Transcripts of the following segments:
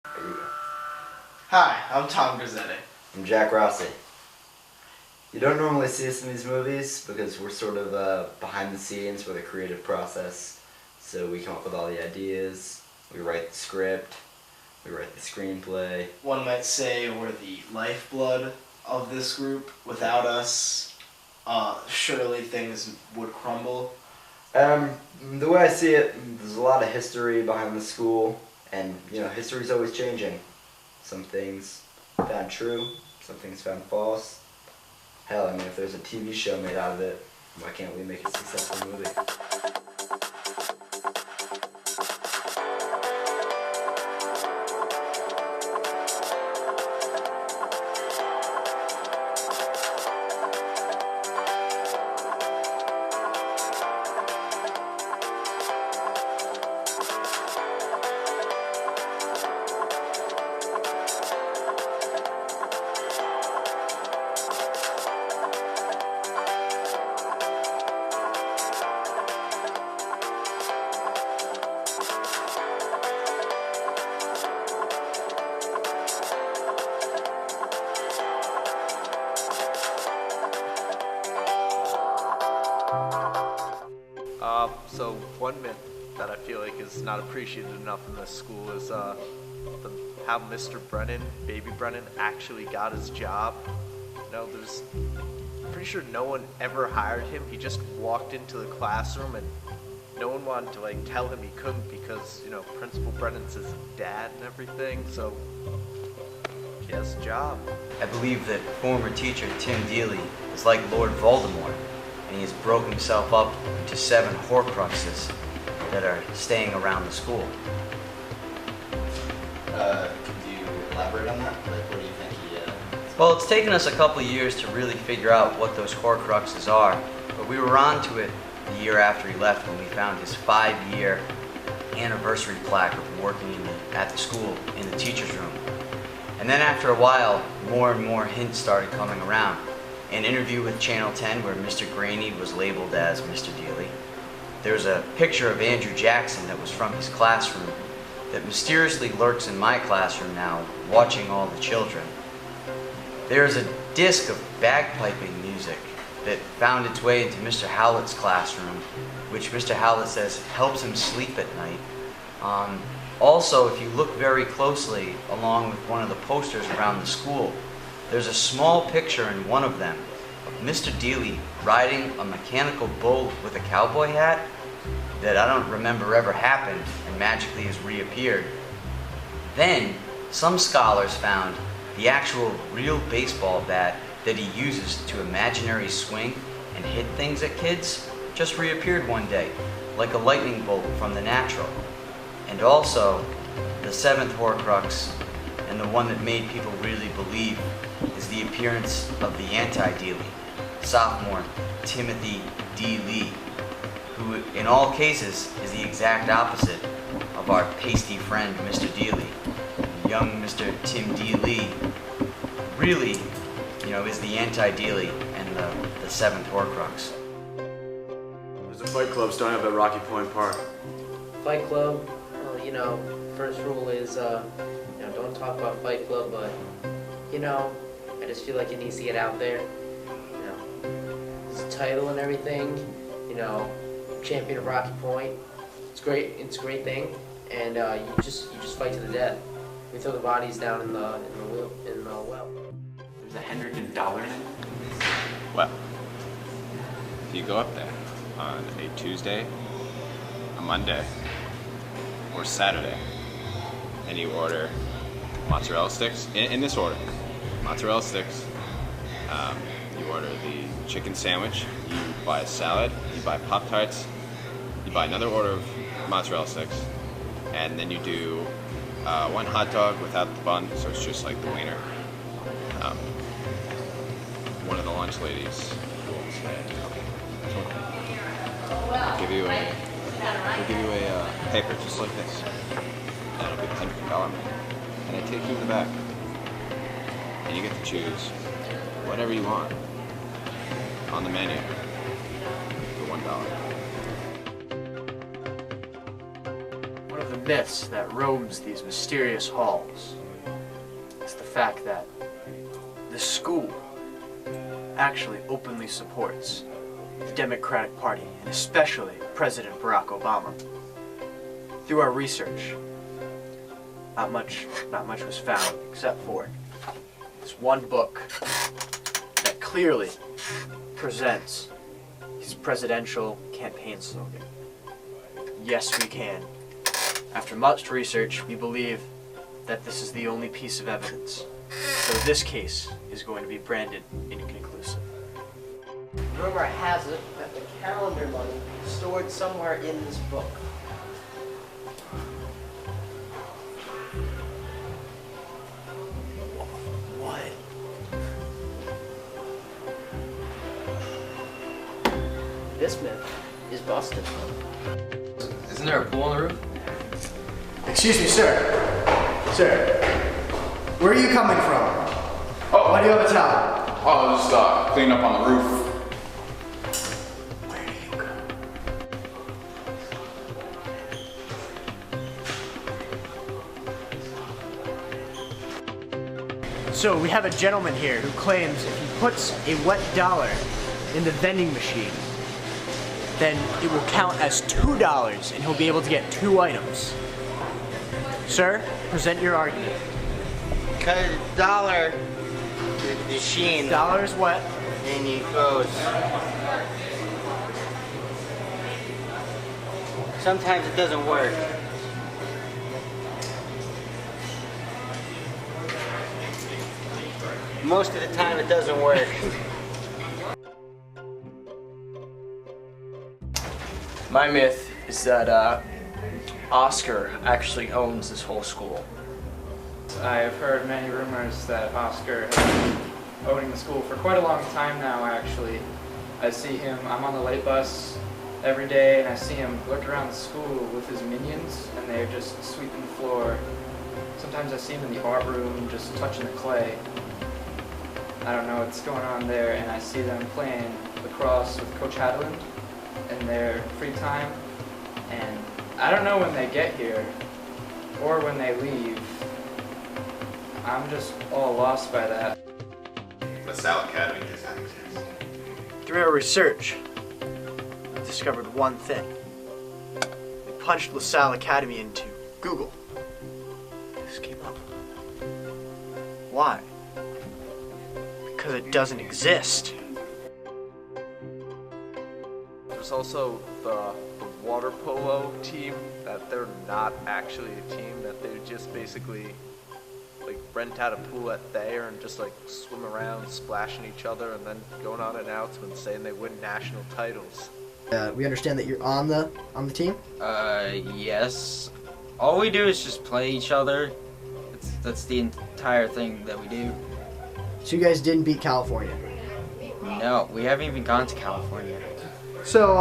There you go. Hi, I'm Tom Grizzetti. I'm Jack Rossi. You don't normally see us in these movies because we're sort of behind the scenes for the creative process. So we come up with all the ideas, we write the script, we write the screenplay. One might say we're the lifeblood of this group. Without us, surely things would crumble. The way I see it, there's a lot of history behind the school, and history's always changing. Some things found true, some things found false. Hell, if there's a TV show made out of it, why can't we make a successful movie? So one myth that I feel like is not appreciated enough in this school is how Mr. Brennan, Baby Brennan, actually got his job. I'm pretty sure no one ever hired him. He just walked into the classroom and no one wanted to tell him he couldn't because, Principal Brennan's his dad and everything, so he has a job. I believe that former teacher Tim Dealey is like Lord Voldemort, and he has broken himself up into 7 Horcruxes that are staying around the school. Could you elaborate on that? What do you think he... Well, it's taken us a couple of years to really figure out what those Horcruxes are, but we were on to it the year after he left when we found his 5-year anniversary plaque of working at the school in the teacher's room. And then after a while, more and more hints started coming around. An interview with Channel 10 where Mr. Graney was labeled as Mr. Dealey. There was a picture of Andrew Jackson that was from his classroom that mysteriously lurks in my classroom now, watching all the children. There is a disc of bagpiping music that found its way into Mr. Howlett's classroom, which Mr. Howlett says helps him sleep at night. Also, if you look very closely along with one of the posters around the school, there's a small picture in one of them of Mr. Dealey riding a mechanical bull with a cowboy hat that I don't remember ever happened and magically has reappeared. Then, some scholars found the actual real baseball bat that he uses to imaginary swing and hit things at kids just reappeared one day, like a lightning bolt from The Natural. And also, the 7th Horcrux, and the one that made people really believe, is the appearance of the anti-Dealey, sophomore Timothy D. Lee, who in all cases is the exact opposite of our pasty friend Mr. Dealey. Young Mr. Tim D. Lee really, is the anti-Dealey and the 7th Horcrux. There's a fight club starting up at Rocky Point Park. Fight Club, well, first rule is, don't talk about Fight Club, but, I just feel like it needs to get out there. His title and everything, champion of Rocky Point. It's great. It's a great thing, and you just fight to the death. We throw the bodies down in the well. There's a Hendricken dollar in it. Well, if you go up there on a Tuesday, a Monday, or Saturday, and you order mozzarella sticks, in this order, mozzarella sticks, you order the chicken sandwich, you buy a salad, you buy Pop-Tarts, you buy another order of mozzarella sticks, and then you do 1 hot dog without the bun, so it's just like the wiener. One of the lunch ladies will say, we'll give you a paper just like this, and it'll be the $100 and they take you in the back, and you get to choose whatever you want on the menu for $1. One of the myths that roams these mysterious halls is the fact that the school actually openly supports the Democratic Party, and especially President Barack Obama. Through our research, not much was found except for this one book that clearly presents his presidential campaign slogan. Yes, we can. After much research, we believe that this is the only piece of evidence. So this case is going to be branded inconclusive. Rumor has it that the calendar money is stored somewhere in this book. What? This myth is busted. Isn't there a pool on the roof? Excuse me, sir. Sir, where are you coming from? Oh, why do you have a towel? Oh, just clean up on the roof. Where do you go? So we have a gentleman here who claims if he puts a wet dollar in the vending machine, then it will count as $2 and he'll be able to get 2 items. Sir, present your argument. Because dollar, the machine, Dollar is wet. and it goes. Sometimes it doesn't work. Most of the time it doesn't work. My myth is that Oscar actually owns this whole school. I've heard many rumors that Oscar has been owning the school for quite a long time now, actually. I see him, I'm on the late bus every day, and I see him look around the school with his minions, and they're just sweeping the floor. Sometimes I see him in the art room just touching the clay. I don't know what's going on there, and I see them playing lacrosse with Coach Hadland in their free time, and I don't know when they get here or when they leave. I'm just all lost by that. LaSalle Academy does not exist. Through our research, we discovered one thing. We punched LaSalle Academy into Google. This came up. Why? Because it doesn't exist. There's also the water polo team, that they're not actually a team, that they just basically like rent out a pool at Thayer and just like swim around, splashing each other, and then going on announcements saying they win national titles. We understand that you're on the team? Yes. All we do is just play each other. That's the entire thing that we do. So you guys didn't beat California? No, we haven't even gone to California. So,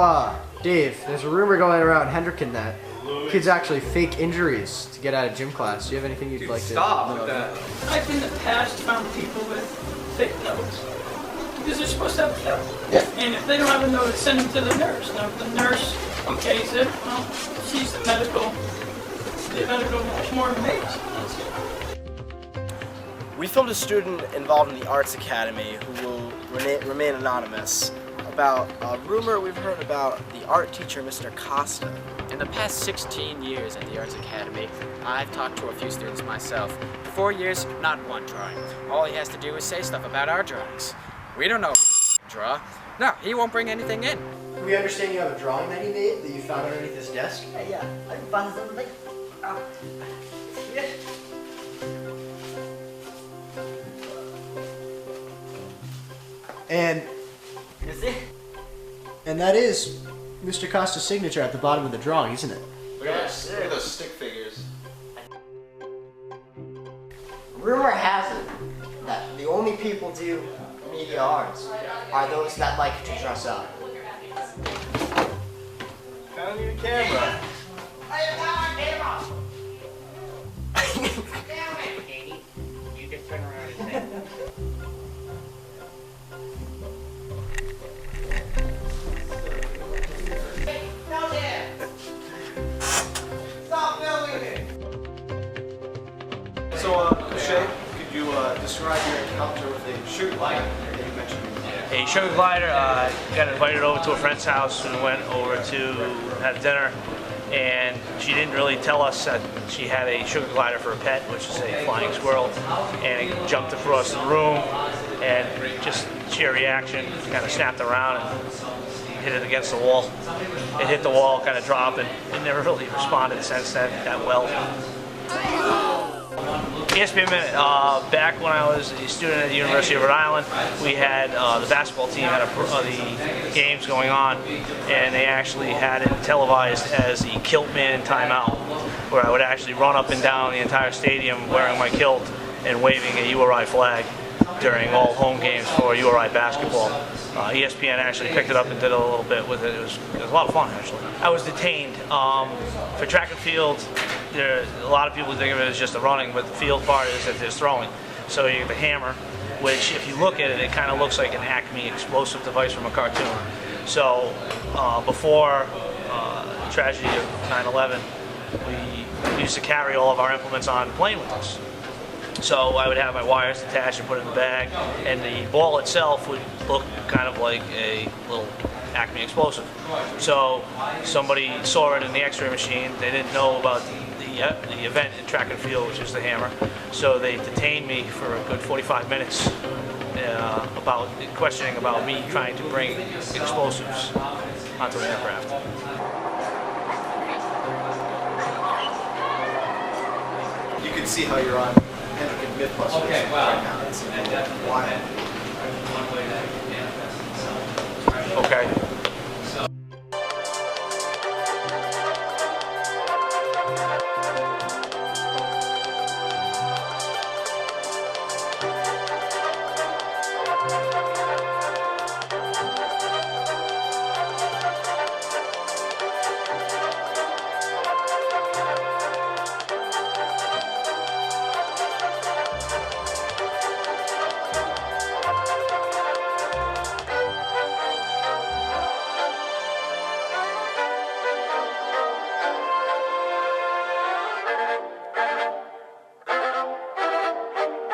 Dave, there's a rumor going around Hendricken that kids actually fake injuries to get out of gym class. Do you have anything you'd like to know? With that. I've in the past found people with fake notes because they're supposed to have a note. Yeah. And if they don't have a note, send them to the nurse. Now, if the nurse okays it, well, she's the medical more amazed. We filmed a student involved in the Arts Academy who will remain anonymous about a rumor we've heard about the art teacher, Mr. Costa. In the past 16 years at the Arts Academy, I've talked to a few students myself. 4 years, not one drawing. All he has to do is say stuff about our drawings. We don't know draw. No, he won't bring anything in. We understand you have a drawing that he made that you found underneath his desk? Yeah, I found something. Yeah. And that is Mr. Costa's signature at the bottom of the drawing, isn't it? Look at those stick figures. Rumor has it that the only people do media arts are those that like to dress up. I need a camera. I have not camera! Damn it, Katie. You can turn around and say. Stop filming So, Shay, could you describe your encounter with a sugar glider that you mentioned? A sugar glider, got invited over to a friend's house and went over to have dinner, and she didn't really tell us that she had a sugar glider for a pet, which is a flying squirrel, and it jumped across the room, and just sheer reaction, kind of snapped around and hit it against the wall. It hit the wall, kind of dropped, and it never really responded since then that well. ESPN Minute. Back when I was a student at the University of Rhode Island, we had the basketball team had the games going on, and they actually had it televised as the Kilt Man Timeout, where I would actually run up and down the entire stadium wearing my kilt and waving a URI flag during all home games for URI basketball. ESPN actually picked it up and did a little bit with it. It was a lot of fun, actually. I was detained. For track and field, a lot of people think of it as just the running, but the field part is that there's throwing. So you get the hammer, which if you look at it, it kind of looks like an Acme explosive device from a cartoon. So before the tragedy of 9/11, we used to carry all of our implements on the plane with us. So I would have my wires attached and put it in the bag, and the ball itself would look kind of like a little Acme explosive. So somebody saw it in the X-ray machine. They didn't know about the event in track and field, which is the hammer. So they detained me for a good 45 minutes about questioning about me trying to bring explosives onto an aircraft. You can see how you're on Hendricken Mythbusters right now. It's wild. Okay.